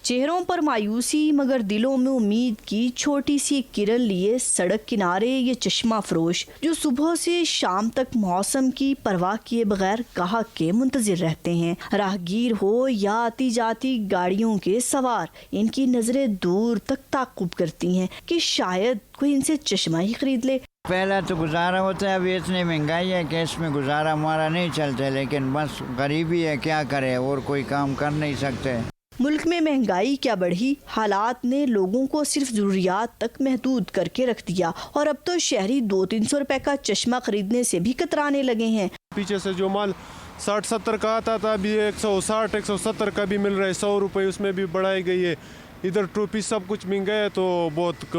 چہروں پر مایوسی مگر دلوں میں امید کی چھوٹی سی کرن لیے سڑک کنارے یہ چشمہ فروش جو صبح سے شام تک موسم کی پرواہ کیے بغیر گاہک کے منتظر رہتے ہیں. راہگیر ہو یا آتی جاتی گاڑیوں کے سوار، ان کی نظریں دور تک تعقب کرتی ہیں کہ شاید کوئی ان سے چشمہ ہی خرید لے. پہلا تو گزارا ہوتا ہے، ابھی اتنی مہنگائی ہے کہ اس میں گزارا ہمارا نہیں چلتا، لیکن بس غریبی ہے، کیا کرے، اور کوئی کام کر نہیں سکتے. ملک میں مہنگائی کیا بڑھی، حالات نے لوگوں کو صرف ضروریات تک محدود کر کے رکھ دیا اور اب تو شہری 200-300 روپے کا چشمہ خریدنے سے بھی کترانے لگے ہیں. پیچھے سے جو مال 60-70 کا آتا تھا ابھی 160-170 کا بھی مل رہا ہے، 100 روپے اس میں بھی بڑھائی گئی ہے. ادھر ٹوپی سب کچھ مہنگا ہے تو بہت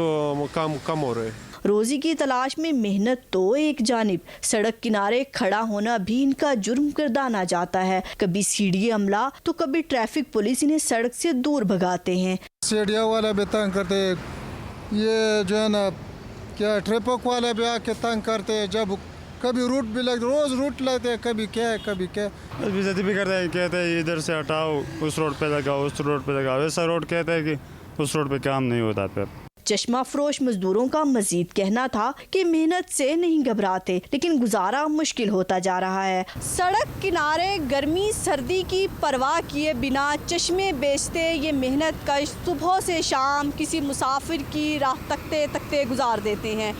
کم ہو رہے. روزی کی تلاش میں محنت تو ایک جانب، سڑک کنارے کھڑا ہونا بھی ان کا جرم گردانا جاتا ہے. کبھی سیڑھی عملہ تو کبھی ٹریفک پولیس انہیں سڑک سے دور بھگاتے ہیں. سیڑھیاں والا بھی تنگ کرتے، یہ جو ہے نا کیا ٹریفک والا بھی آ کے تنگ کرتے. جب کبھی روٹ بھی لگتے، روز روٹ لگتے ہیں، کبھی کیا ہے کبھی کیا. بےزتی بھی کرتے ہیں، کہتے ہیں ادھر سے ہٹاؤ، اس روڈ پہ لگاؤ، اس روڈ پہ لگاؤ. ایسا روڈ کہتے ہیں کہ اس روڈ پہ کام نہیں ہوتا. پھر چشمہ فروش مزدوروں کا مزید کہنا تھا کہ محنت سے نہیں گھبراتے، لیکن گزارا مشکل ہوتا جا رہا ہے. سڑک کنارے گرمی سردی کی پرواہ کیے بنا چشمے بیچتے یہ محنت کش صبح سے شام کسی مسافر کی راہ تکتے تکتے گزار دیتے ہیں.